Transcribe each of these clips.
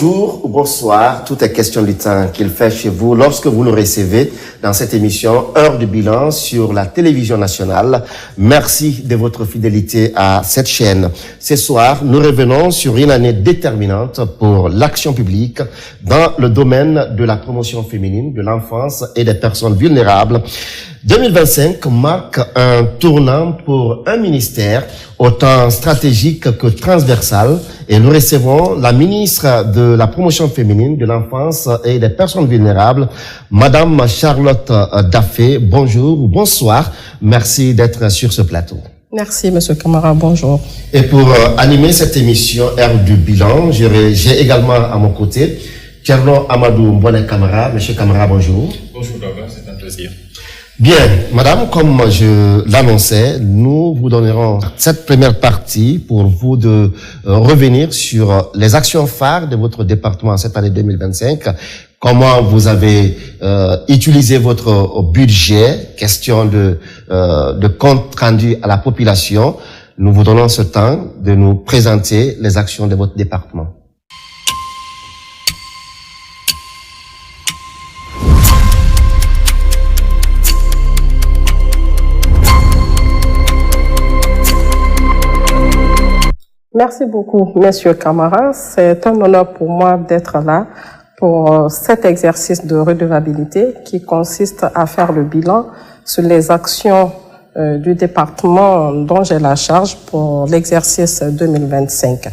Bonjour ou bonsoir, tout est question du temps qu'il fait chez vous lorsque vous nous recevez dans cette émission Heure de bilan sur la télévision nationale. Merci de votre fidélité à cette chaîne. Ce soir, nous revenons sur une année déterminante pour l'action publique dans le domaine de la promotion féminine, de l'enfance et des personnes vulnérables. 2025 marque un tournant pour un ministère autant stratégique que transversal et nous recevons la ministre de la promotion féminine, de l'enfance et des personnes vulnérables, Madame Charlotte Daffé. Bonjour ou bonsoir. Merci d'être sur ce plateau. Merci, Monsieur Camara. Bonjour. Et pour animer cette émission Heure du bilan, j'ai également à mon côté Thierno Amadou Mbouane Camara. Monsieur Camara, bonjour. Bonjour, Doga, c'est un plaisir. Bien, madame, comme je l'annonçais, nous vous donnerons cette première partie pour vous de revenir sur les actions phares de votre département cette année 2025. Comment vous avez utilisé votre budget, question de compte rendu à la population. Nous vous donnons ce temps de nous présenter les actions de votre département. Merci beaucoup, Monsieur Camara. C'est un honneur pour moi d'être là pour cet exercice de redevabilité qui consiste à faire le bilan sur les actions du département dont j'ai la charge pour l'exercice 2025.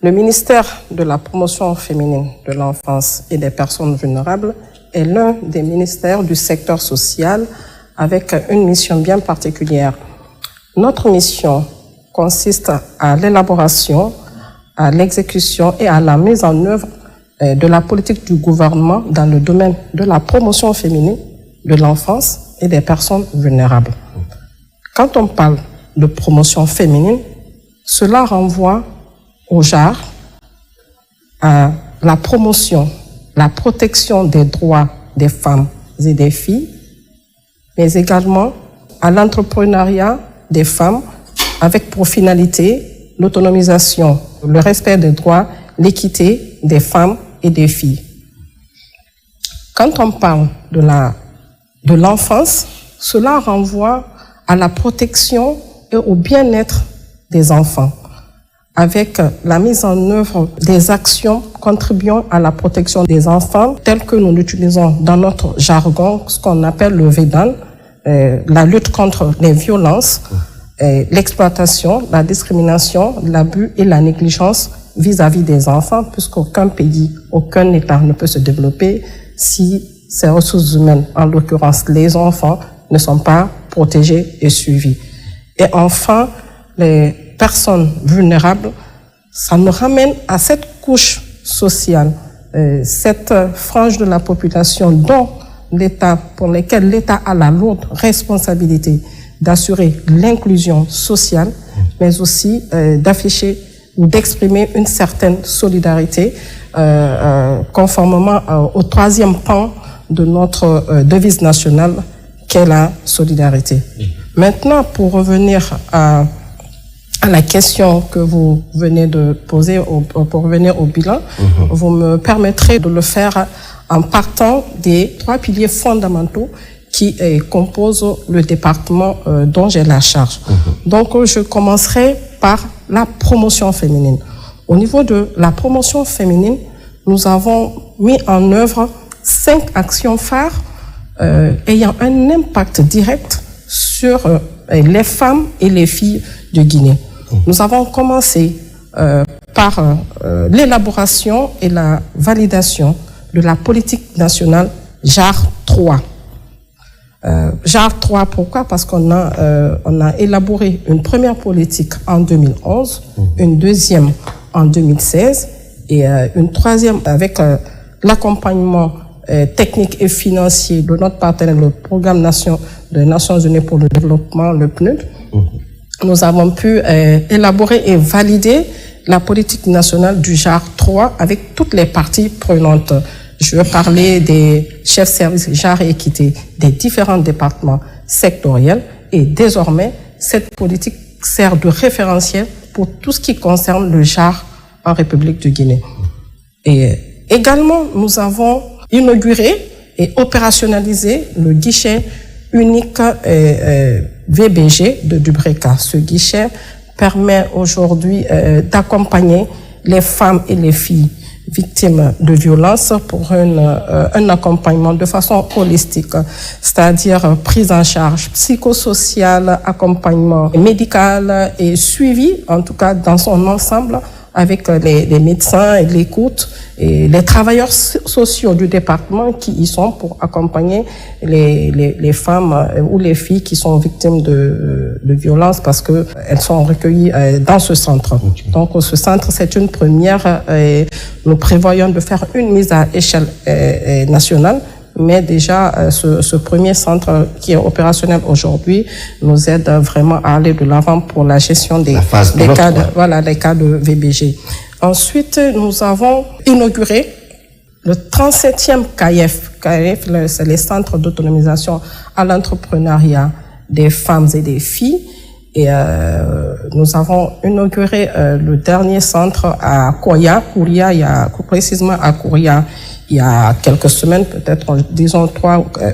Le ministère de la promotion féminine, de l'enfance et des personnes vulnérables est l'un des ministères du secteur social avec une mission bien particulière. Notre mission consiste à l'élaboration, à l'exécution et à la mise en œuvre de la politique du gouvernement dans le domaine de la promotion féminine, de l'enfance et des personnes vulnérables. Quand on parle de promotion féminine, cela renvoie au genre, à la promotion, la protection des droits des femmes et des filles, mais également à l'entrepreneuriat des femmes avec pour finalité l'autonomisation, le respect des droits, l'équité des femmes et des filles. Quand on parle de l'enfance, cela renvoie à la protection et au bien-être des enfants, avec la mise en œuvre des actions contribuant à la protection des enfants, telles que nous l'utilisons dans notre jargon, ce qu'on appelle le VEDAN, la lutte contre les violences, l'exploitation, la discrimination, l'abus et la négligence vis-à-vis des enfants, puisqu'aucun pays, aucun État ne peut se développer si ces ressources humaines, en l'occurrence les enfants, ne sont pas protégées et suivies. Et enfin, les personnes vulnérables, ça nous ramène à cette couche sociale, cette frange de la population dont l'État, pour lesquelles l'État a la lourde responsabilité d'assurer l'inclusion sociale, mais aussi d'afficher ou d'exprimer une certaine solidarité conformément au troisième pan de notre devise nationale qu'est la solidarité. Maintenant, pour revenir à la question que vous venez de poser, pour revenir au bilan, vous me permettrez de le faire en partant des trois piliers fondamentaux qui compose le département dont j'ai la charge. Donc, je commencerai par la promotion féminine. Au niveau de la promotion féminine, nous avons mis en œuvre 5 actions phares ayant un impact direct sur les femmes et les filles de Guinée. Nous avons commencé par l'élaboration et la validation de la politique nationale JAR 3. JAR 3, pourquoi? Parce qu'on a élaboré une première politique en 2011, une deuxième en 2016 et une troisième avec l'accompagnement technique et financier de notre partenaire, le Programme des Nations Unies pour le développement, le PNUD. Nous avons pu élaborer et valider la politique nationale du JAR 3 avec toutes les parties prenantes. Je veux parler des chefs services genre et équité des différents départements sectoriels et désormais, cette politique sert de référentiel pour tout ce qui concerne le genre en République de Guinée. Et également, nous avons inauguré et opérationnalisé le guichet unique VBG de Dubreka. Ce guichet permet aujourd'hui d'accompagner les femmes et les filles victimes de violences pour un accompagnement de façon holistique, c'est-à-dire prise en charge psychosociale, accompagnement médical et suivi, en tout cas dans son ensemble, avec les médecins et l'écoute et les travailleurs sociaux du département qui y sont pour accompagner les femmes ou les filles qui sont victimes de violences parce que elles sont recueillies dans ce centre. Okay. Donc ce centre, c'est une première et nous prévoyons de faire une mise à échelle nationale. Mais déjà, ce premier centre qui est opérationnel aujourd'hui nous aide vraiment à aller de l'avant pour la gestion des cas de VBG. Ensuite, nous avons inauguré le 37e CAIEF. CAIEF, c'est les centres d'autonomisation à l'entrepreneuriat des femmes et des filles. Et nous avons inauguré le dernier centre à Kouria, précisément à Kouria, il y a quelques semaines, peut-être, disons,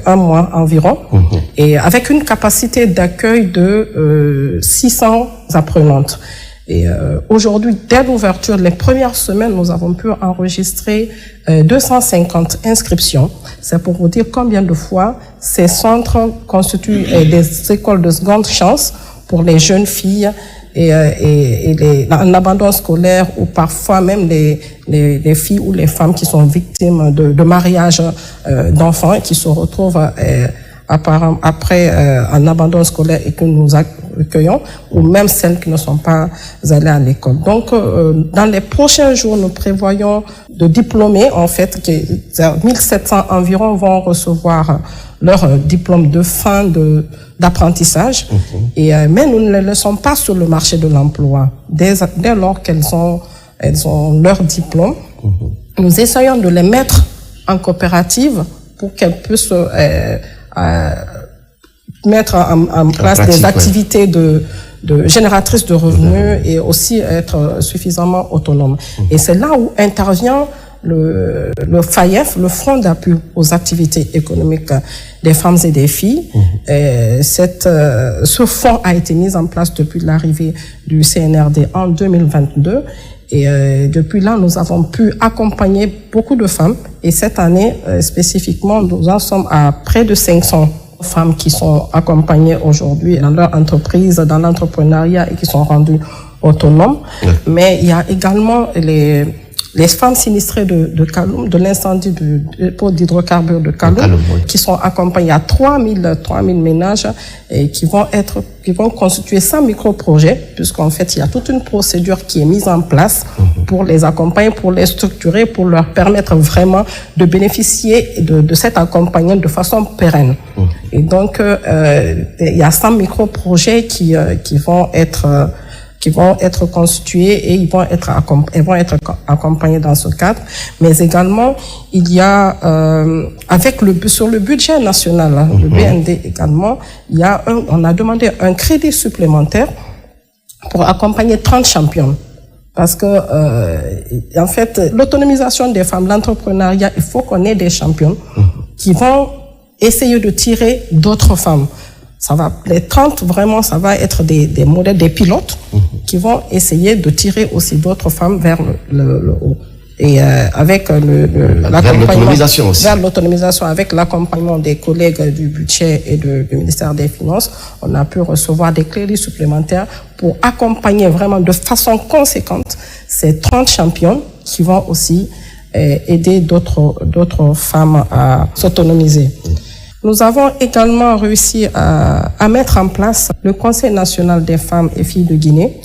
un mois environ, et avec une capacité d'accueil de 600 apprenantes. Et aujourd'hui, dès l'ouverture, les premières semaines, nous avons pu enregistrer 250 inscriptions. C'est pour vous dire combien de fois ces centres constituent des écoles de seconde chance pour les jeunes filles et en abandon scolaire ou parfois même les filles ou les femmes qui sont victimes de mariage d'enfants et qui se retrouvent après en abandon scolaire et que nous accueillons, ou même celles qui ne sont pas allées à l'école. Donc, dans les prochains jours, nous prévoyons de diplômés, en fait, que 1700 environ vont recevoir leur diplôme de fin d'apprentissage. Mais nous ne les laissons pas sur le marché de l'emploi. Dès lors qu'elles ont leur diplôme, nous essayons de les mettre en coopérative pour qu'elles puissent mettre en place des activités de génératrices de revenus et aussi être suffisamment autonomes. Et c'est là où intervient le FAIEF, le Fonds d'appui aux activités économiques des femmes et des filles. Ce fonds a été mis en place depuis l'arrivée du CNRD en 2022. Et depuis là, nous avons pu accompagner beaucoup de femmes. Et cette année, spécifiquement, nous en sommes à près de 500 femmes qui sont accompagnées aujourd'hui dans leur entreprise, dans l'entrepreneuriat et qui sont rendues autonomes. Mais il y a également les femmes sinistrées de Kaloum, de l'incendie du dépôt d'hydrocarbures de Kaloum, qui sont accompagnées. Il y a 3000 ménages et qui vont constituer 100 micro-projets, puisqu'en fait, il y a toute une procédure qui est mise en place pour les accompagner, pour les structurer, pour leur permettre vraiment de bénéficier de cet accompagnement de façon pérenne. Et donc, il y a 100 micro-projets qui vont être constitués et ils vont être accompagnés dans ce cadre. Mais également, il y a sur le budget national, le BND également, on a demandé un crédit supplémentaire pour accompagner 30 champions. Parce que en fait, l'autonomisation des femmes, l'entrepreneuriat, il faut qu'on ait des champions qui vont essayer de tirer d'autres femmes. Les 30, vraiment, ça va être des modèles, des pilotes qui vont essayer de tirer aussi d'autres femmes vers le haut. Et avec l'autonomisation aussi. Vers l'autonomisation, avec l'accompagnement des collègues du budget et du ministère des Finances, on a pu recevoir des crédits supplémentaires pour accompagner vraiment de façon conséquente ces 30 champions qui vont aussi aider d'autres femmes à s'autonomiser. Nous avons également réussi à mettre en place le Conseil national des femmes et filles de Guinée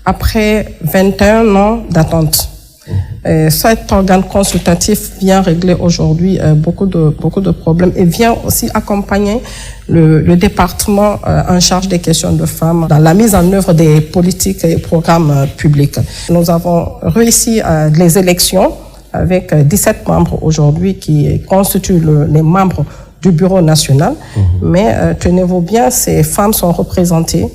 après 21 ans d'attente. Cet organe consultatif vient régler aujourd'hui beaucoup de problèmes et vient aussi accompagner le département en charge des questions de femmes dans la mise en œuvre des politiques et programmes publics. Nous avons réussi les élections avec 17 membres aujourd'hui qui constituent les membres du bureau national, mais tenez-vous bien, ces femmes sont représentées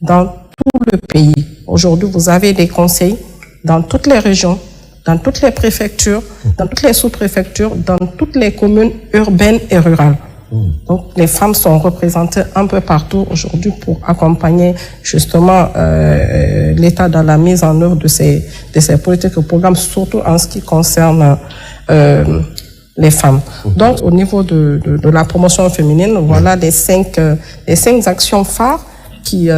dans tout le pays. Aujourd'hui, vous avez des conseils dans toutes les régions, dans toutes les préfectures, dans toutes les sous-préfectures, dans toutes les communes urbaines et rurales. Donc, les femmes sont représentées un peu partout aujourd'hui pour accompagner justement l'État dans la mise en œuvre de ces politiques et programmes, surtout en ce qui concerne les femmes. Donc, au niveau de la promotion féminine, voilà les cinq actions phares qui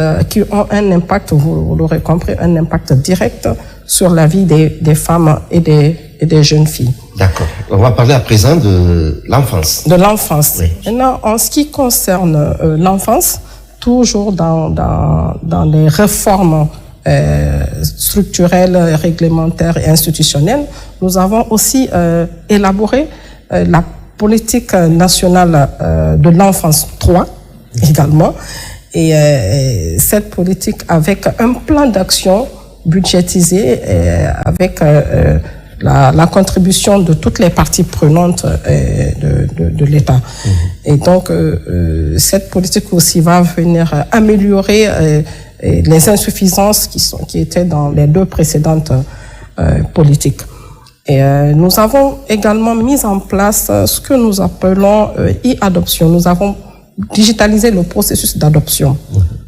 ont un impact, vous l'aurez compris, un impact direct sur la vie des femmes et des jeunes filles. D'accord. On va parler à présent de l'enfance. De l'enfance. Oui. Maintenant, en ce qui concerne l'enfance, toujours dans les réformes structurelles, réglementaires et institutionnelles, nous avons aussi élaboré la politique nationale de l'enfance 3 également. Et cette politique avec un plan d'action budgétisé avec la contribution de toutes les parties prenantes de l'État. Et donc, cette politique aussi va venir améliorer les insuffisances qui étaient dans les deux précédentes politiques. Et nous avons également mis en place ce que nous appelons e-adoption. Nous avons digitalisé le processus d'adoption.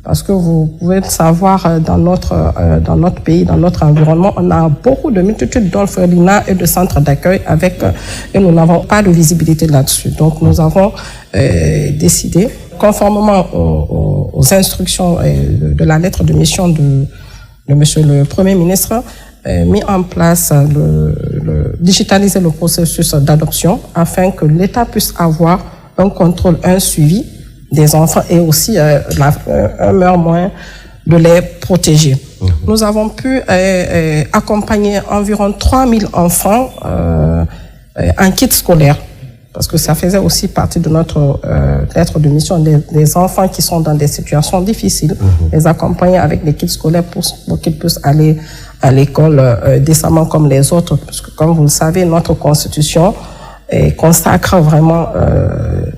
Parce que vous pouvez le savoir, dans notre pays, dans notre environnement, on a beaucoup de multitudes d'orphelinats et de centres d'accueil et nous n'avons pas de visibilité là-dessus. Donc, nous avons décidé, conformément aux instructions de la lettre de mission de Monsieur le Premier ministre, mis en place digitaliser le processus d'adoption afin que l'État puisse avoir un contrôle, un suivi des enfants et aussi un meilleur moyen de les protéger. Nous avons pu accompagner environ 3000 enfants en kit scolaire, parce que ça faisait aussi partie de notre lettre de mission, des enfants qui sont dans des situations difficiles, les accompagner avec des kits scolaires pour qu'ils puissent aller à l'école décemment comme les autres, parce que comme vous le savez, notre constitution consacre vraiment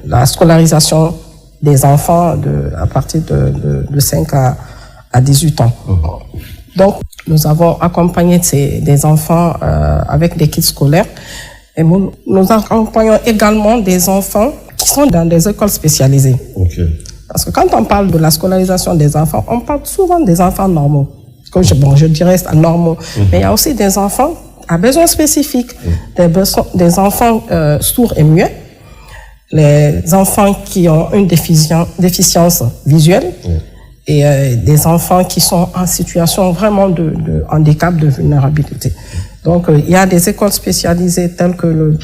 la scolarisation des enfants à partir de 5 à 18 ans. Donc, nous avons accompagné des enfants avec des kits scolaires. Et nous accompagnons également des enfants qui sont dans des écoles spécialisées. Parce que quand on parle de la scolarisation des enfants, on parle souvent des enfants normaux. Je dirais normaux. Mais il y a aussi des enfants à besoins spécifiques, des enfants sourds et muets, les enfants qui ont une déficience visuelle et des enfants qui sont en situation vraiment de handicap, de vulnérabilité. Donc, il y a des écoles spécialisées telles que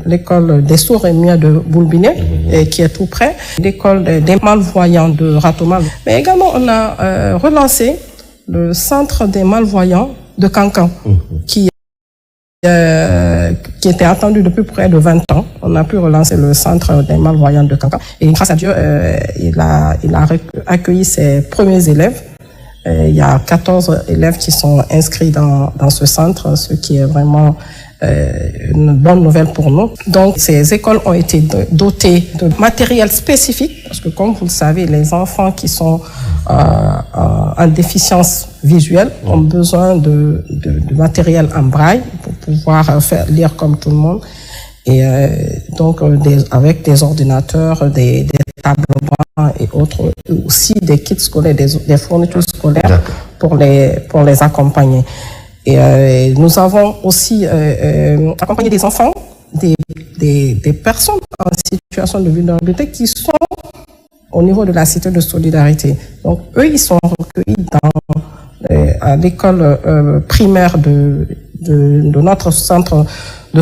l'école des sourds et muets de Boulbinet, qui est tout près, l'école des malvoyants de Ratomal. Mais également, on a relancé le centre des malvoyants de Cancan, qui était attendu depuis près de 20 ans. On a pu relancer le centre des malvoyants de Cancan. Et grâce à Dieu, il a accueilli ses premiers élèves. Il y a 14 élèves qui sont inscrits dans ce centre, ce qui est vraiment une bonne nouvelle pour nous. Donc, ces écoles ont été dotées de matériel spécifique, parce que comme vous le savez, les enfants qui sont en déficience visuelle ont besoin de matériel en braille pour pouvoir lire comme tout le monde. Et donc, avec des ordinateurs, des tables blancs et autres, aussi des kits scolaires, des fournitures scolaires pour les accompagner. Et nous avons aussi accompagné des enfants, des personnes en situation de vulnérabilité qui sont au niveau de la cité de solidarité. Donc, eux, ils sont recueillis à l'école primaire de notre centre de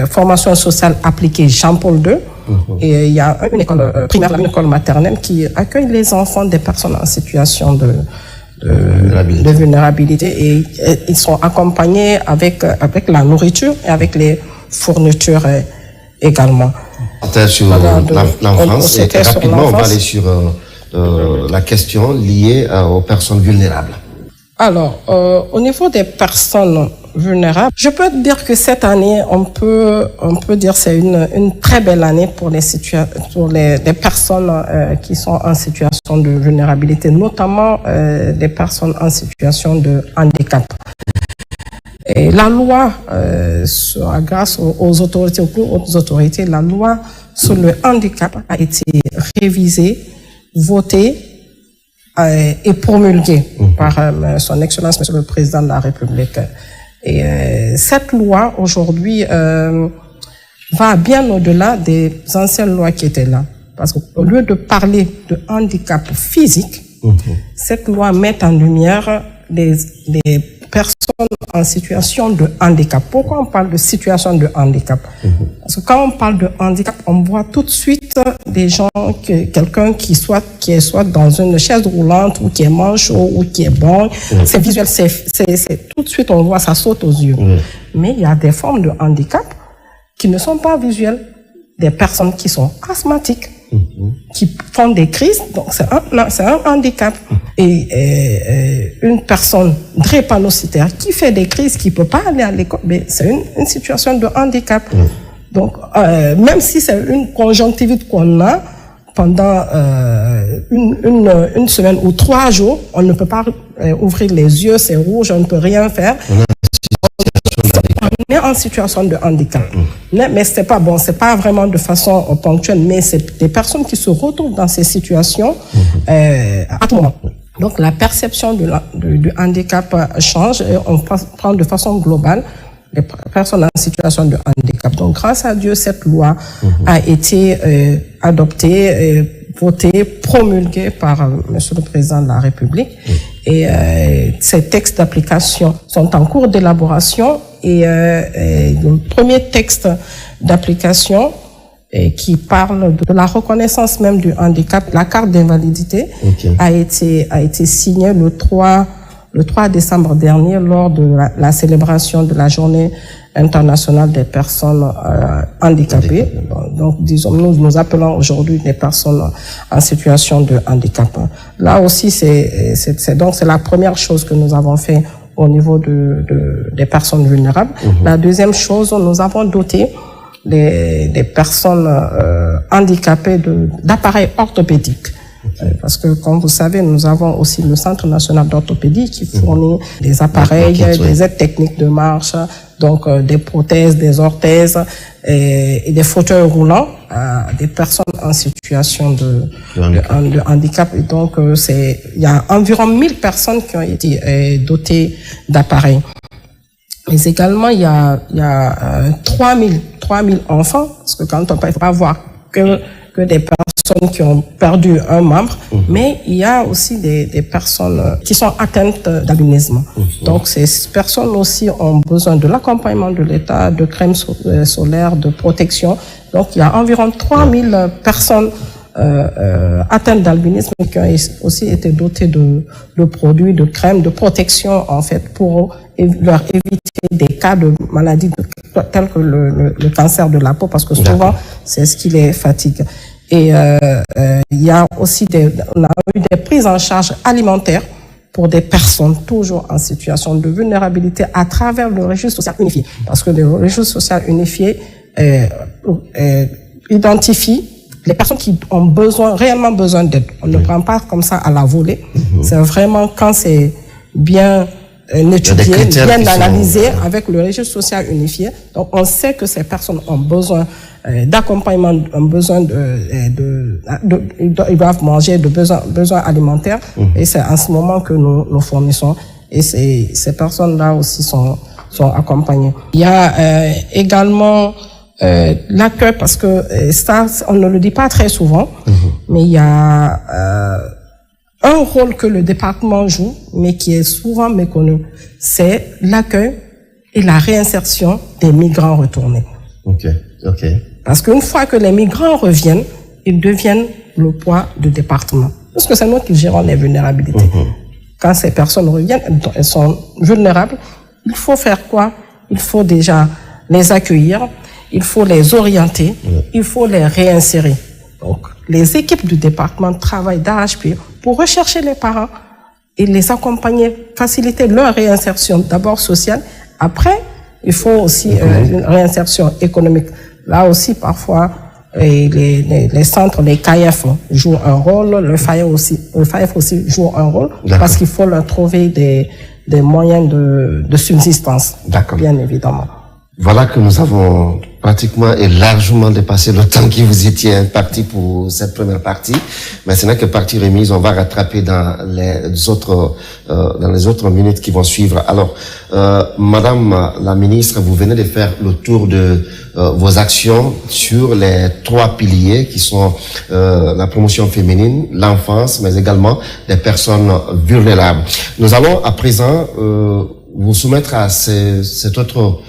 formation sociale appliquée Jean-Paul II. Et il y a une école primaire, une école maternelle qui accueille les enfants des personnes en situation de vulnérabilité. Et ils sont accompagnés avec la nourriture et avec les fournitures également. Sur l'enfance, et rapidement, on va aller sur la question liée aux personnes vulnérables. Alors, au niveau des personnes vulnérables, je peux dire que cette année, on peut dire que c'est une très belle année pour les personnes qui sont en situation de vulnérabilité, notamment les personnes en situation de handicap. Et la loi, grâce aux autorités, aux plus hautes autorités, la loi sur le handicap a été révisée, votée et promulguée par son Excellence, Monsieur le Président de la République. Et cette loi, aujourd'hui, va bien au-delà des anciennes lois qui étaient là. Parce qu'au lieu de parler de handicap physique, cette loi met en lumière les personnes en situation de handicap. Pourquoi on parle de situation de handicap? Parce que quand on parle de handicap, on voit tout de suite des gens, quelqu'un qui est soit dans une chaise roulante, ou qui est manchot, ou qui est bon. C'est visuel, c'est tout de suite on voit, ça saute aux yeux. Mais il y a des formes de handicap qui ne sont pas visuelles. Des personnes qui sont asthmatiques, qui font des crises, donc c'est un handicap. Et une personne drépanocytaire qui fait des crises, qui peut pas aller à l'école, mais c'est une situation de handicap. Donc, même si c'est une conjonctivite qu'on a pendant une semaine ou 3 jours, on ne peut pas ouvrir les yeux, c'est rouge, on ne peut rien faire. On est en situation de handicap. Mais c'est pas bon, c'est pas vraiment de façon ponctuelle, mais c'est des personnes qui se retrouvent dans ces situations à tout moment. Donc la perception du handicap change et on prend de façon globale les personnes en situation de handicap. Donc grâce à Dieu, cette loi a été adoptée, votée, promulguée par Monsieur le Président de la République. Et ces textes d'application sont en cours d'élaboration. Et le premier texte d'application qui parle de la reconnaissance même du handicap, la carte d'invalidité, a été signé le 3 décembre dernier lors de la célébration de la Journée internationale des personnes handicapées. Donc, disons, nous appelons aujourd'hui les personnes en situation de handicap. Là aussi, c'est la première chose que nous avons fait au niveau des personnes vulnérables. La deuxième chose, nous avons doté les personnes handicapées d'appareils orthopédiques. Parce que, comme vous savez, nous avons aussi le Centre national d'orthopédie qui fournit des appareils, des aides techniques de marche, donc des prothèses, des orthèses et des fauteuils roulants à des personnes en situation de handicap. Et donc, il y a environ 1000 personnes qui ont été dotées d'appareils. Mais également, il y a 3000 enfants, parce que quand on peut pas voir que des personnes qui ont perdu un membre, mais il y a aussi des personnes qui sont atteintes d'albinisme. Donc ces personnes aussi ont besoin de l'accompagnement de l'État, de crème solaire, de protection. Donc il y a environ 3000 personnes atteintes d'albinisme qui ont aussi été dotées de produits, de crèmes, de protection en fait pour leur éviter des cas de maladies telles que le cancer de la peau, parce que souvent c'est ce qui les fatigue. Et il y a aussi on a eu des prises en charge alimentaires pour des personnes toujours en situation de vulnérabilité à travers le registre social unifié, parce que le registre social unifié identifie les personnes qui ont réellement besoin d'aide. On ne prend pas comme ça à la volée. C'est vraiment quand c'est bien étudié, bien analysé avec le registre social unifié. Donc on sait que ces personnes ont besoin d'accompagnement, ont besoin ils doivent manger, de besoins alimentaires. Et c'est en ce moment que nous fournissons. Et ces personnes-là aussi sont accompagnées. Il y a également l'accueil, parce que ça, on ne le dit pas très souvent, mais il y a un rôle que le département joue, mais qui est souvent méconnu, c'est l'accueil et la réinsertion des migrants retournés. Parce qu'une fois que les migrants reviennent, ils deviennent le poids du département. Parce que c'est nous qui gérons les vulnérabilités. Quand ces personnes reviennent, elles sont vulnérables. Il faut faire quoi? Il faut déjà les accueillir, il faut les orienter, il faut les réinsérer. Donc, les équipes du département travaillent d'arrache-pied pour rechercher les parents et les accompagner, faciliter leur réinsertion, d'abord sociale. Après, il faut aussi une réinsertion économique. Là aussi, parfois, les centres, les CAIF jouent un rôle, le FAIF aussi joue un rôle, parce qu'il faut leur trouver moyens de subsistance. D'accord. Bien évidemment. Voilà que nous avons pratiquement et largement dépassé le temps qui vous étiez imparti pour cette première partie. Mais ce n'est que partie remise. On va rattraper dans les autres minutes qui vont suivre. Alors, Madame la ministre, vous venez de faire le tour de vos actions sur les 3 piliers qui sont la promotion féminine, l'enfance, mais également des personnes vulnérables. Nous allons à présent vous soumettre à cette autre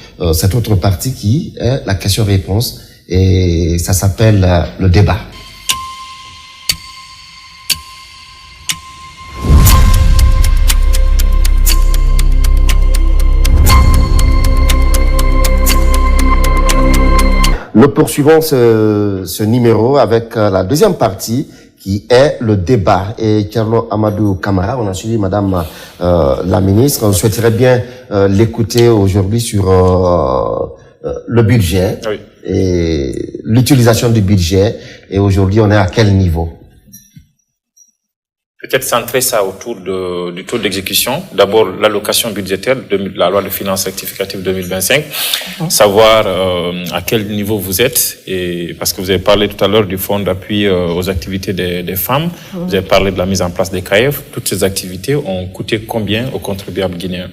partie qui est la question-réponse, et ça s'appelle le débat. Nous poursuivons ce numéro avec la deuxième partie qui est le débat. Et Thierno Amadou Camara, on a suivi Madame la ministre, on souhaiterait bien l'écouter aujourd'hui sur le budget, oui, et l'utilisation du budget. Et aujourd'hui, on est à quel niveau? Peut-être centrer ça autour du taux d'exécution. D'abord, l'allocation budgétaire de la loi de finances rectificative 2025. Savoir à quel niveau vous êtes. Et parce que vous avez parlé tout à l'heure du fonds d'appui aux activités des femmes. Vous avez parlé de la mise en place des CAEF. Toutes ces activités ont coûté combien aux contribuables guinéens?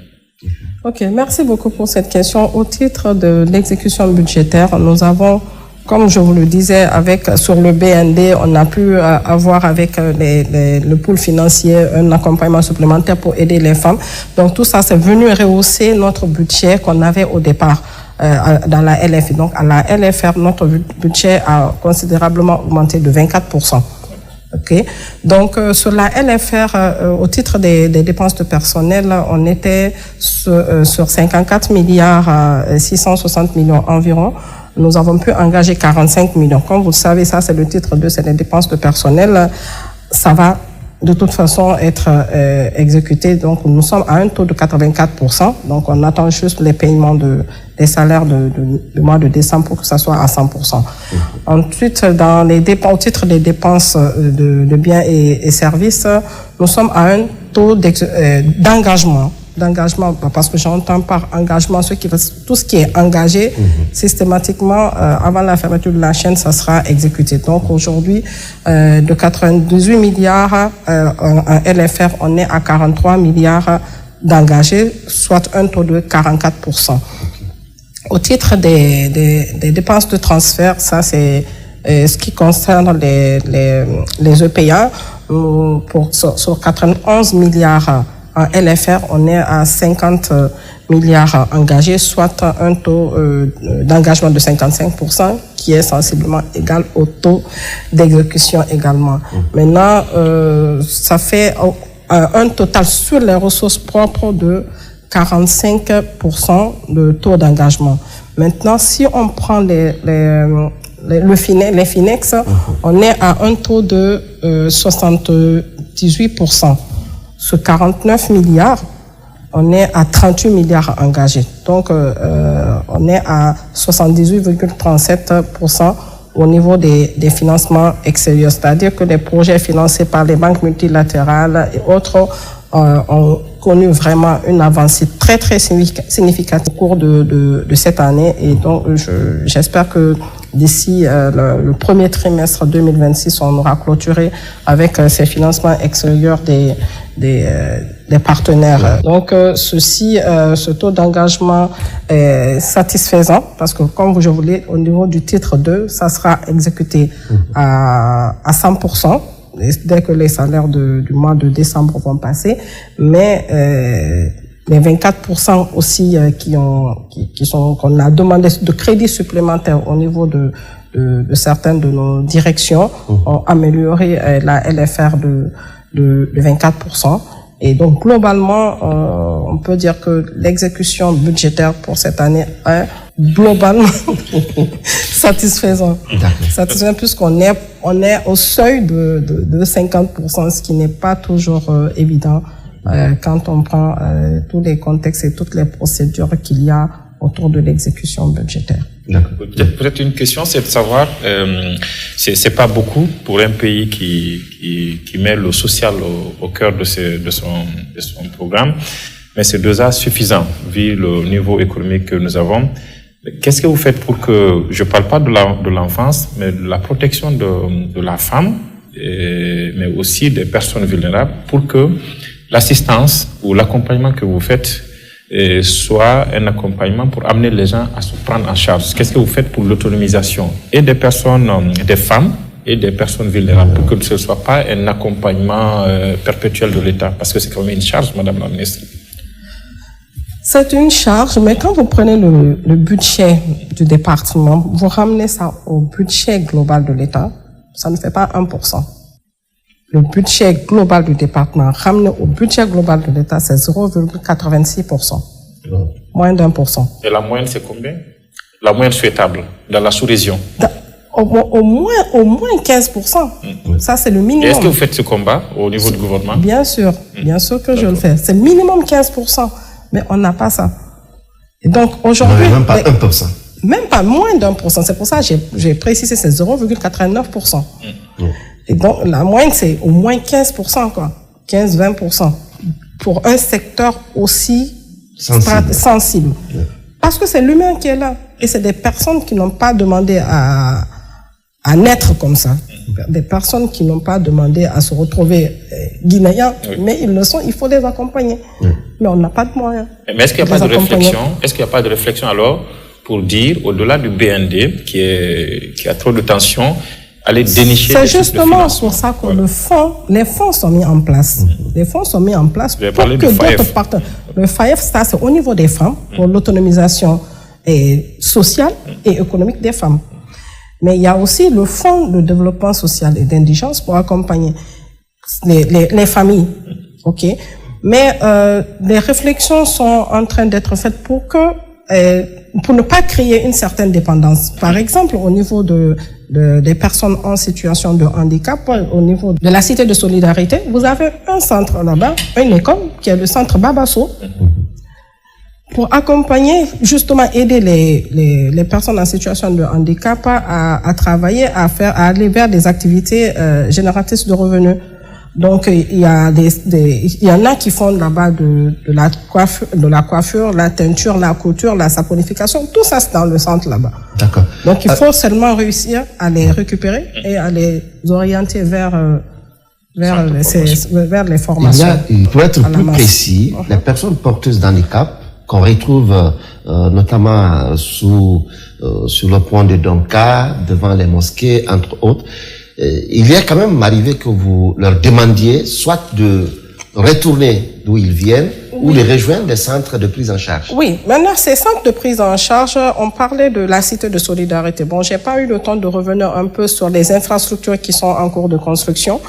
Ok, merci beaucoup pour cette question. Au titre de l'exécution budgétaire, nous avons, comme je vous le disais, sur le BND, on a pu avoir avec le pool financier un accompagnement supplémentaire pour aider les femmes. Donc tout ça, c'est venu rehausser notre budget qu'on avait au départ dans la LF. Donc à la LFR, notre budget a considérablement augmenté de 24%. Okay. Donc sur la LFR, au titre des dépenses de personnel, on était sur 54 milliards 660 millions environ. Nous avons pu engager 45 millions. Comme vous le savez, ça c'est le titre 2, c'est les dépenses de personnel. Ça va de toute façon être exécuté. Donc nous sommes à un taux de 84%. Donc on attend juste les paiements des salaires du mois de décembre pour que ça soit à 100%. Ensuite, au titre des dépenses de biens et services, nous sommes à un taux d'engagement, parce que j'entends par engagement tout ce qui est engagé systématiquement avant la fermeture de la chaîne, ça sera exécuté. Donc aujourd'hui, de 98 milliards en LFR, on est à 43 milliards d'engagés, soit un taux de 44%. Au titre des dépenses de transfert, ça c'est ce qui concerne les EPA. Sur 91 milliards en LFR, on est à 50 milliards engagés, soit un taux d'engagement de 55%, qui est sensiblement égal au taux d'exécution également. Maintenant, ça fait un total sur les ressources propres de 45% de taux d'engagement. Maintenant, si on prend les FINEX, on est à un taux de 78%. Sur 49 milliards, on est à 38 milliards engagés. Donc, on est à 78,37% au niveau des financements extérieurs. C'est-à-dire que les projets financés par les banques multilatérales et autres ont connu vraiment une avancée très, très significative au cours de cette année. Et donc, j'espère que d'ici le premier trimestre 2026, on aura clôturé avec ces financements extérieurs des partenaires. Donc, ce taux d'engagement est satisfaisant parce que, comme je vous l'ai, au niveau du titre 2, ça sera exécuté à 100%. Dès que les salaires du mois de décembre vont passer, mais les 24% aussi qu'on a demandé de crédits supplémentaires au niveau de certaines de nos directions ont amélioré la LFR de 24%. Et donc globalement, on peut dire que l'exécution budgétaire pour cette année est globalement satisfaisant. Satisfaisant puisqu'on est au seuil de 50%, ce qui n'est pas toujours évident quand on prend tous les contextes et toutes les procédures qu'il y a autour de l'exécution budgétaire. Peut-être une question, c'est de savoir, c'est pas beaucoup pour un pays qui met le social au cœur de son programme. mais c'est déjà suffisant vu le niveau économique que nous avons. Qu'est-ce que vous faites pour que, je ne parle pas de l'enfance, mais de la protection de la femme, mais aussi des personnes vulnérables, pour que l'assistance ou l'accompagnement que vous faites soit un accompagnement pour amener les gens à se prendre en charge? Qu'est-ce que vous faites pour l'autonomisation et des personnes, des femmes et des personnes vulnérables, pour que ce ne soit pas un accompagnement perpétuel de l'État? Parce que c'est quand même une charge, Madame la Ministre. C'est une charge, mais quand vous prenez le budget du département, vous ramenez ça au budget global de l'État, ça ne fait pas 1%. Le budget global du département ramené au budget global de l'État, c'est 0,86%. Moins d'1%. Et la moyenne, c'est combien? La moyenne souhaitable dans la sous-région? Au moins 15%. Ça, c'est le minimum. Et est-ce que vous faites ce combat au niveau du gouvernement? Bien sûr que je le fais. C'est minimum 15%. Mais on n'a pas ça. Et donc, aujourd'hui... Même pas 1%. Même pas moins d'1%. C'est pour ça que j'ai précisé, c'est 0,89%. Et donc, la moyenne, c'est au moins 15%, quoi. 15-20%. Pour un secteur aussi sensible. Parce que c'est l'humain qui est là. Et c'est des personnes qui n'ont pas demandé à naître comme ça. Des personnes qui n'ont pas demandé à se retrouver guinéens, mais ils le sont, il faut les accompagner. Mais on n'a pas de moyens. Mais est-ce qu'il n'y a pas de réflexion? Est-ce qu'il n'y a pas de réflexion alors pour dire, au-delà du BND, qui a trop de tension, aller dénicher c'est justement pour ça que les fonds sont mis en place. Les fonds sont mis en place pour que d'autres partenaires. Le FAEF, ça, c'est au niveau des femmes, pour l'autonomisation sociale et économique des femmes. Mais il y a aussi le Fonds de développement social et d'indigence pour accompagner les familles. OK? Mais les réflexions sont en train d'être faites pour ne pas créer une certaine dépendance. Par exemple, au niveau des personnes en situation de handicap, au niveau de la Cité de Solidarité, vous avez un centre là-bas, une école, qui est le centre Babasso, pour accompagner, justement, aider les personnes en situation de handicap à travailler, à aller vers des activités génératrices de revenus. Donc, il y en a qui font là-bas de la coiffure, la teinture, la couture, la saponification. Tout ça, c'est dans le centre là-bas. D'accord. Donc, il faut seulement réussir à les récupérer et à les orienter vers les formations. Pour être plus précis, les personnes porteuses d'handicap qu'on retrouve notamment sur le pont de Donka, devant les mosquées, entre autres, il est quand même arrivé que vous leur demandiez soit de retourner d'où ils viennent ou de rejoindre des centres de prise en charge. Oui, maintenant ces centres de prise en charge, on parlait de la Cité de Solidarité. Bon, j'ai pas eu le temps de revenir un peu sur les infrastructures qui sont en cours de construction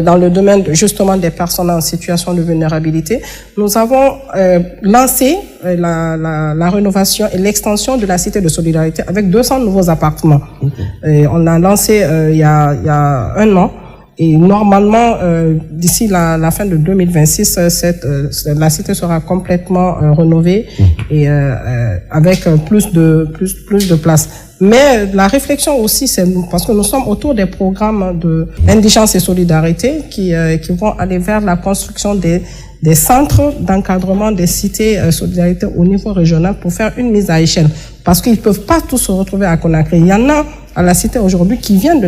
dans le domaine justement des personnes en situation de vulnérabilité. Nous avons lancé la rénovation et l'extension de la Cité de Solidarité avec 200 nouveaux appartements. On a lancé il y a un an. Et normalement, d'ici la fin de 2026, la cité sera complètement rénovée et avec plus de place. Mais la réflexion aussi, c'est parce que nous sommes autour des programmes d'indigence et solidarité qui vont aller vers la construction des centres d'encadrement des cités solidarité au niveau régional pour faire une mise à échelle. Parce qu'ils ne peuvent pas tous se retrouver à Conakry. Il y en a à la cité aujourd'hui qui viennent de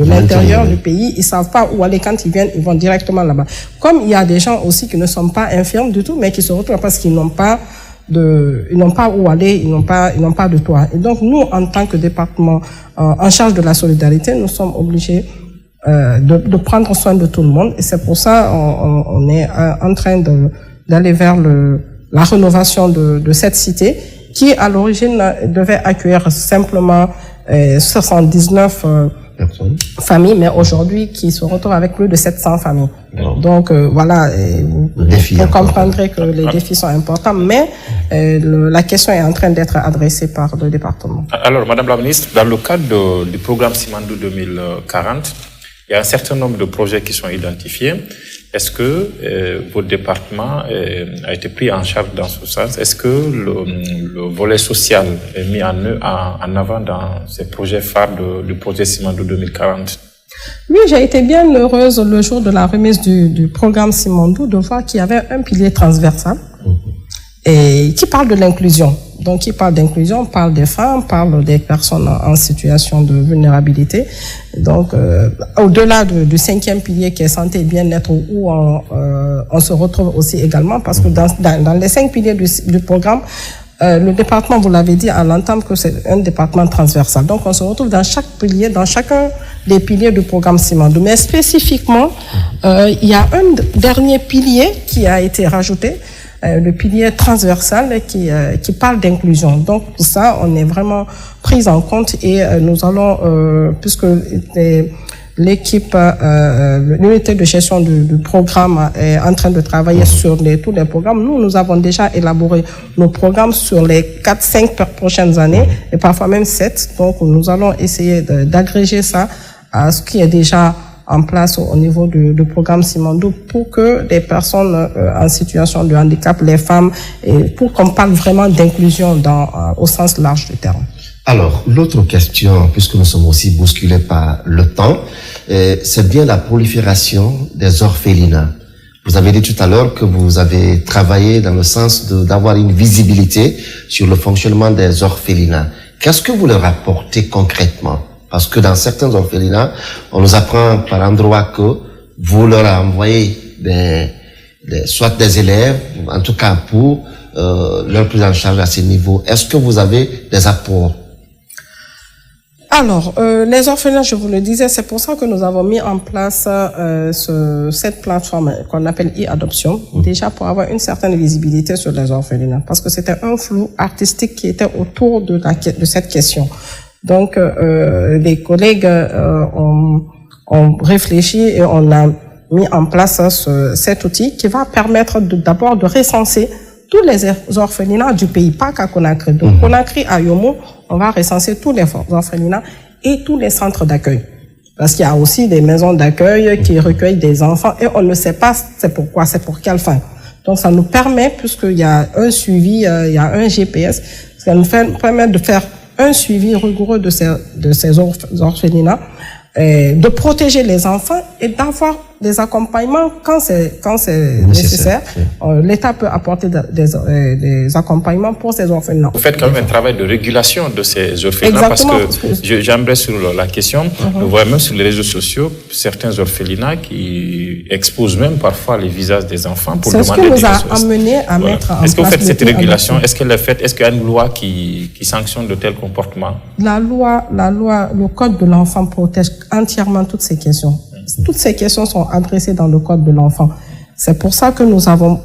l'intérieur du pays. Ils ne savent pas où aller quand ils viennent, ils vont directement là-bas. Comme il y a des gens aussi qui ne sont pas infirmes du tout, mais qui se retrouvent parce qu'ils n'ont pas où aller, ils n'ont pas de toit. Et donc nous, en tant que département en charge de la solidarité, nous sommes obligés de prendre soin de tout le monde. Et c'est pour ça on est en train d'aller vers la rénovation de cette cité qui, à l'origine, devait accueillir simplement 79 familles, mais aujourd'hui, qui se retrouvent avec plus de 700 familles. Donc, voilà, vous comprendrez que les défis sont importants, mais la question est en train d'être adressée par le département. Alors, Madame la Ministre, dans le cadre du programme Simandou 2040, il y a un certain nombre de projets qui sont identifiés. Est-ce que votre département a été pris en charge dans ce sens? Est-ce que le volet social est mis en avant dans ces projets phares du projet Simandou 2040? Oui, j'ai été bien heureuse le jour de la remise du programme Simandou de voir qu'il y avait un pilier transversal et qui parle de l'inclusion. Donc, qui parle d'inclusion, parle des femmes, parle des personnes en situation de vulnérabilité. Donc, au-delà du 5e pilier qui est santé et bien-être, où on se retrouve aussi également, parce que dans les 5 piliers du programme, le département, vous l'avez dit à l'entame, que c'est un département transversal. Donc, on se retrouve dans chaque pilier, dans chacun des piliers du programme Simandou. Mais spécifiquement, il y a un dernier pilier qui a été rajouté, le pilier transversal qui parle d'inclusion. Donc, pour ça, on est vraiment pris en compte et nous allons, puisque l'équipe, l'unité de gestion du programme est en train de travailler sur tous les programmes. Nous avons déjà élaboré nos programmes sur les 4-5 prochaines années et parfois même 7. Donc, nous allons essayer d'agréger ça à ce qui est déjà en place au niveau du programme Simandou pour que les personnes en situation de handicap, les femmes, et pour qu'on parle vraiment d'inclusion au sens large du terme. Alors, l'autre question, puisque nous sommes aussi bousculés par le temps, c'est bien la prolifération des orphelinats. Vous avez dit tout à l'heure que vous avez travaillé dans le sens d'avoir une visibilité sur le fonctionnement des orphelinats. Qu'est-ce que vous leur apportez concrètement? Parce que dans certains orphelinats, on nous apprend par endroit que vous leur envoyez soit des élèves, en tout cas pour leur prise en charge à ces niveaux. Est-ce que vous avez des apports? Alors, les orphelinats, je vous le disais, c'est pour ça que nous avons mis en place cette plateforme qu'on appelle e-adoption, déjà pour avoir une certaine visibilité sur les orphelinats, parce que c'était un flou artistique qui était autour de cette question. Donc, les collègues ont réfléchi et on a mis en place cet outil qui va permettre d'abord de recenser tous les orphelinats du pays, pas qu'à Conakry. Donc, Conakry, à Yomo, on va recenser tous les orphelinats et tous les centres d'accueil. Parce qu'il y a aussi des maisons d'accueil qui recueillent des enfants et on ne sait pas c'est pourquoi, c'est pour quelle fin. Donc, ça nous permet, puisqu'il y a un suivi, il y a un GPS, ça nous permet de faire un suivi rigoureux de ces orphelinats, de protéger les enfants et d'avoir des accompagnements quand c'est nécessaire. L'État peut apporter des accompagnements pour ces orphelinats. Vous faites quand même un travail de régulation de ces orphelinats. Exactement, parce que j'aimerais sur la question, on voit même sur les réseaux sociaux certains orphelinats qui exposent même parfois les visages des enfants pour demander des choses. C'est ce qui nous a amené à mettre en place. Est-ce que vous faites cette régulation? Est-ce qu'elle est faite? Est-ce qu'il y a une loi qui sanctionne de tels comportements? La loi, le code de l'enfant protège entièrement toutes ces questions. Toutes ces questions sont adressées dans le code de l'enfant. C'est pour ça que nous avons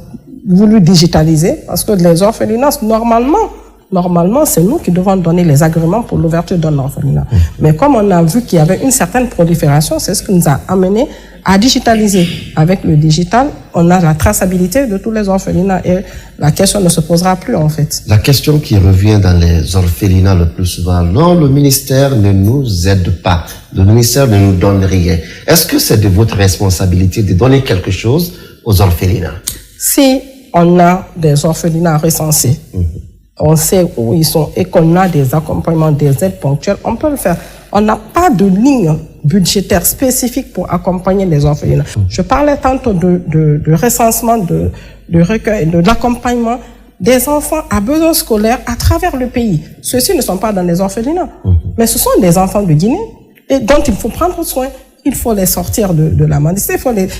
voulu digitaliser, parce que les orphelinats, normalement, c'est nous qui devons donner les agréments pour l'ouverture d'un orphelinat. Mais comme on a vu qu'il y avait une certaine prolifération, c'est ce qui nous a amené à digitaliser. Avec le digital, on a la traçabilité de tous les orphelinats et la question ne se posera plus en fait. La question qui revient dans les orphelinats le plus souvent, non, le ministère ne nous aide pas, le ministère ne nous donne rien. Est-ce que c'est de votre responsabilité de donner quelque chose aux orphelinats? Si on a des orphelinats recensés, on sait où ils sont et qu'on a des accompagnements, des aides ponctuelles, on peut le faire. On n'a pas de ligne budgétaire spécifique pour accompagner les orphelinats. Je parlais tantôt de recensement, de recueil, de l'accompagnement des enfants à besoins scolaires à travers le pays. Ceux-ci ne sont pas dans les orphelinats, mais ce sont des enfants de Guinée et dont il faut prendre soin. Il faut les sortir de la mendicité,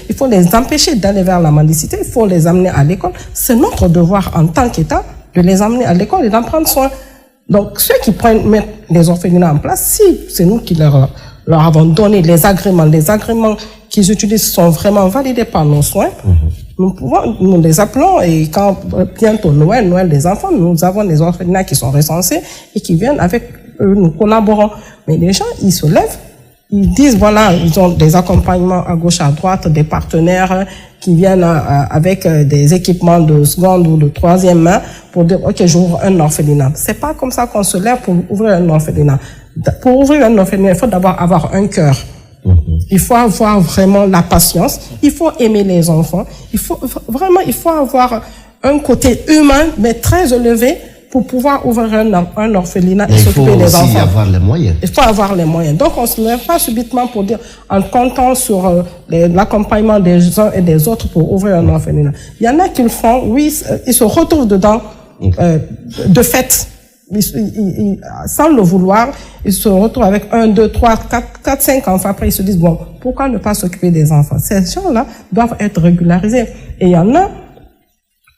il faut les empêcher d'aller vers la mendicité, il faut les amener à l'école. C'est notre devoir en tant qu'État de les amener à l'école et d'en prendre soin. Donc, ceux qui mettent les orphelinats en place, si c'est nous qui leur avons donné les agréments qu'ils utilisent sont vraiment validés par nos soins, nous les appelons et quand bientôt Noël des enfants, nous avons des orphelinats qui sont recensés et qui viennent avec eux, nous collaborons. Mais les gens, ils se lèvent, ils disent voilà, ils ont des accompagnements à gauche, à droite, des partenaires qui viennent avec des équipements de seconde ou de troisième main pour dire ok, j'ouvre un orphelinat. C'est pas comme ça qu'on se lève pour ouvrir un orphelinat. Pour ouvrir un orphelinat, il faut d'abord avoir un cœur. Il faut avoir vraiment la patience. Il faut aimer les enfants. Il faut avoir un côté humain mais très élevé pour pouvoir ouvrir un orphelinat et s'occuper des enfants. Il faut aussi avoir les moyens. Il faut avoir les moyens. Donc, on ne se lève pas subitement pour dire, en comptant sur l'accompagnement des uns et des autres pour ouvrir un orphelinat. Il y en a qui le font, oui, ils se retrouvent dedans de fait, sans le vouloir, ils se retrouvent avec 1, 2, 3, 4, 5 enfants. Après, ils se disent, bon, pourquoi ne pas s'occuper des enfants? Ces gens-là doivent être régularisés. Et il y en a,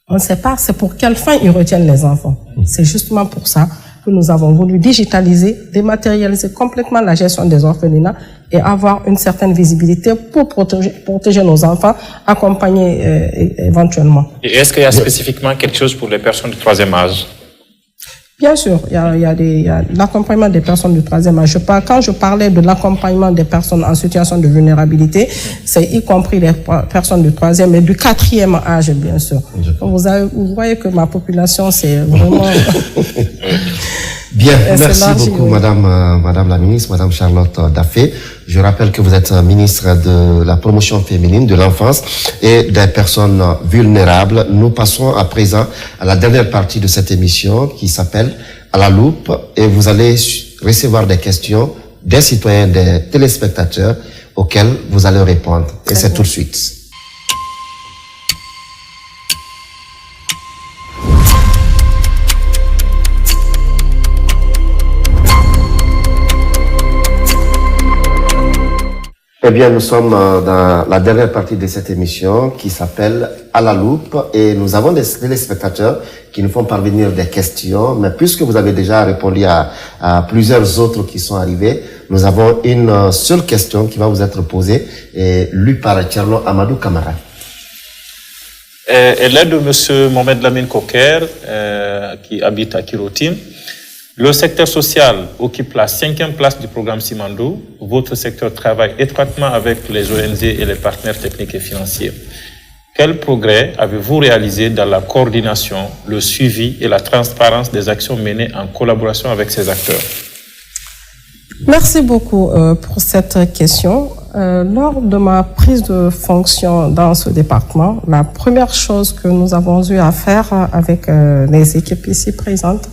on ne sait pas c'est pour quelle fin ils retiennent les enfants. C'est justement pour ça que nous avons voulu digitaliser, dématérialiser complètement la gestion des orphelinats et avoir une certaine visibilité pour protéger nos enfants, accompagner éventuellement. Et est-ce qu'il y a spécifiquement quelque chose pour les personnes du troisième âge? Bien sûr, il y a l'accompagnement des personnes du troisième âge. Quand je parlais de l'accompagnement des personnes en situation de vulnérabilité, c'est y compris les personnes du troisième et du quatrième âge, bien sûr. Vous voyez que ma population, c'est vraiment... Bien, merci beaucoup, Madame la ministre, Madame Charlotte Daffé. Je rappelle que vous êtes ministre de la promotion féminine, de l'enfance et des personnes vulnérables. Nous passons à présent à la dernière partie de cette émission qui s'appelle À la loupe et vous allez recevoir des questions des citoyens, des téléspectateurs auxquels vous allez répondre. Et c'est tout de suite. Eh bien, nous sommes dans la dernière partie de cette émission qui s'appelle À la loupe et nous avons des téléspectateurs qui nous font parvenir des questions. Mais puisque vous avez déjà répondu à plusieurs autres qui sont arrivés, nous avons une seule question qui va vous être posée et lue par Tcherno Amadou Kamara. Elle est de M. Mohamed Lamine Koker, qui habite à Kirotine. Le secteur social occupe la 5e place du programme Simandou. Votre secteur travaille étroitement avec les ONG et les partenaires techniques et financiers. Quel progrès avez-vous réalisé dans la coordination, le suivi et la transparence des actions menées en collaboration avec ces acteurs? Merci beaucoup pour cette question. Lors de ma prise de fonction dans ce département, la première chose que nous avons eu à faire avec les équipes ici présentes,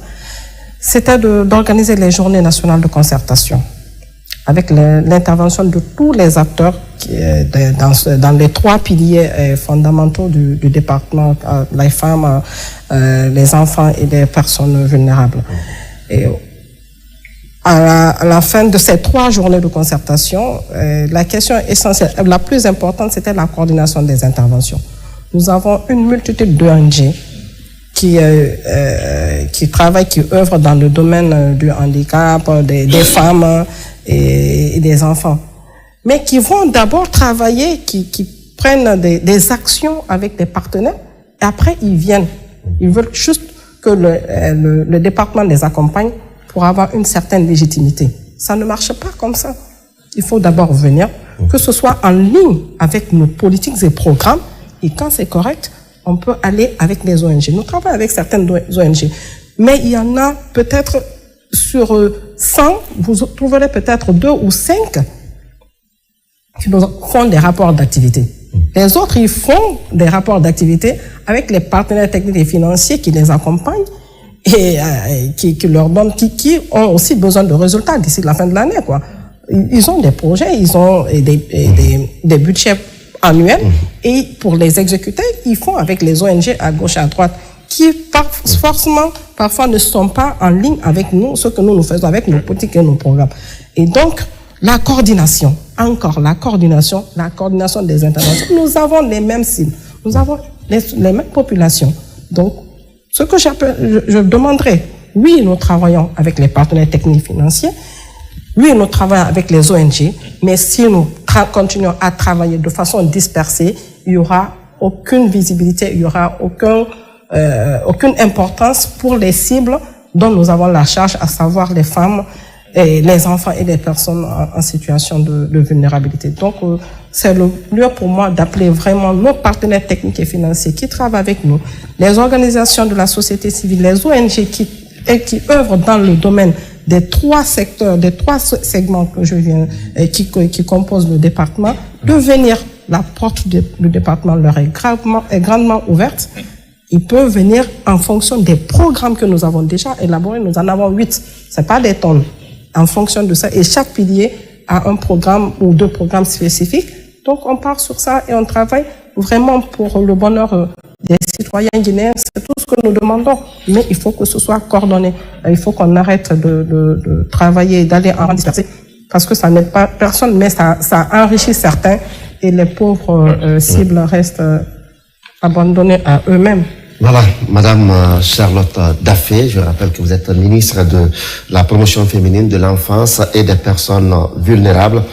c'était d'organiser les journées nationales de concertation avec l'intervention de tous les acteurs dans les 3 piliers fondamentaux du département, les femmes, les enfants et les personnes vulnérables. Et à la fin de ces 3 journées de concertation, la question essentielle, la plus importante, c'était la coordination des interventions. Nous avons une multitude d'ONG qui travaillent, qui œuvrent dans le domaine du handicap, des femmes et des enfants. Mais qui vont d'abord travailler, qui prennent des actions avec des partenaires, et après ils viennent. Ils veulent juste que le département les accompagne pour avoir une certaine légitimité. Ça ne marche pas comme ça. Il faut d'abord venir, que ce soit en ligne avec nos politiques et programmes, et quand c'est correct, on peut aller avec les ONG. Nous travaillons avec certaines ONG, mais il y en a peut-être sur 100, vous trouverez peut-être 2 ou 5 qui font des rapports d'activité. Les autres, ils font des rapports d'activité avec les partenaires techniques et financiers qui les accompagnent et qui leur donnent, qui ont aussi besoin de résultats d'ici la fin de l'année, quoi. Ils ont des projets, ils ont des budgets annuels et pour les exécuter, ils font avec les ONG à gauche et à droite qui forcément parfois ne sont pas en ligne avec nous, ce que nous faisons avec nos politiques et nos programmes. Et donc, la coordination, encore la coordination des interventions. Nous avons les mêmes cibles, nous avons les mêmes populations. Donc, ce que je demanderais, oui, nous travaillons avec les partenaires techniques et financiers, oui, nous travaillons avec les ONG, mais si nous continuons à travailler de façon dispersée, il n'y aura aucune visibilité, il n'y aura aucune importance pour les cibles dont nous avons la charge, à savoir les femmes, et les enfants et les personnes en situation de vulnérabilité. Donc, c'est le lieu pour moi d'appeler vraiment nos partenaires techniques et financiers qui travaillent avec nous, les organisations de la société civile, les ONG qui œuvrent dans le domaine des 3 secteurs, des 3 segments que je viens, qui composent le département, de venir. La porte du département leur est grandement ouverte. Ils peuvent venir en fonction des programmes que nous avons déjà élaborés. Nous en avons 8. C'est pas des tonnes. En fonction de ça. Et chaque pilier a un programme ou 2 programmes spécifiques. Donc, on part sur ça et on travaille vraiment pour le bonheur des citoyens. citoyens guinéens, c'est tout ce que nous demandons. Mais il faut que ce soit coordonné. Il faut qu'on arrête de travailler, d'aller en disperser, parce que ça n'aide pas personne, mais ça enrichit certains, et les pauvres cibles restent abandonnés à eux-mêmes. Voilà, Madame Charlotte Daffé, je rappelle que vous êtes ministre de la promotion féminine, de l'enfance et des personnes vulnérables.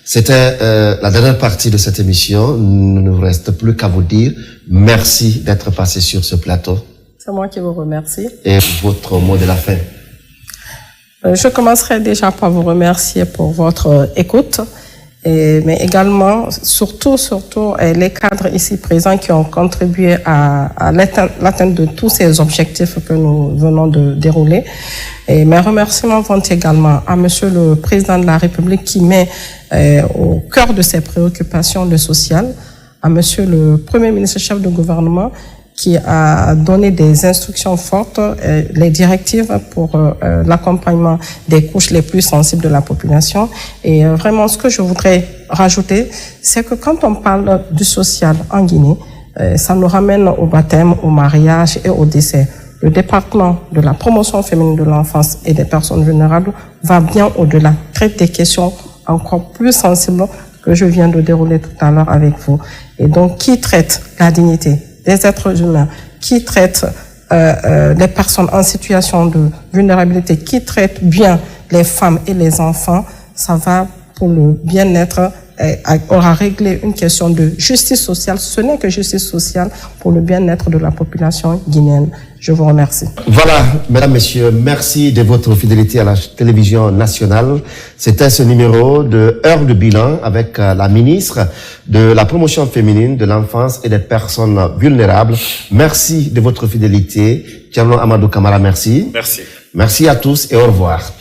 C'était la dernière partie de cette émission. Il ne nous reste plus qu'à vous dire merci d'être passé sur ce plateau. C'est moi qui vous remercie. Et votre mot de la fin. Je commencerai déjà par vous remercier pour votre écoute. Mais également, surtout, les cadres ici présents qui ont contribué à l'atteinte de tous ces objectifs que nous venons de dérouler. Et mes remerciements vont également à Monsieur le Président de la République qui met au cœur de ses préoccupations le social, à Monsieur le Premier ministre chef de gouvernement qui a donné des instructions fortes, les directives pour l'accompagnement des couches les plus sensibles de la population. Et vraiment, ce que je voudrais rajouter, c'est que quand on parle du social en Guinée, ça nous ramène au baptême, au mariage et au décès. Le département de la promotion féminine de l'enfance et des personnes vulnérables va bien au-delà, traite des questions encore plus sensibles que je viens de dérouler tout à l'heure avec vous. Et donc, qui traite la dignité des êtres humains, qui traite les personnes en situation de vulnérabilité, qui traite bien les femmes et les enfants, ça va pour le bien-être, aura réglé une question de justice sociale. Ce n'est que justice sociale pour le bien-être de la population guinéenne. Je vous remercie. Voilà, mesdames, messieurs, merci de votre fidélité à la télévision nationale. C'était ce numéro de Heure de bilan avec la ministre de la promotion féminine, de l'enfance et des personnes vulnérables. Merci de votre fidélité. Thierno Amadou Camara, merci. Merci. Merci à tous et au revoir.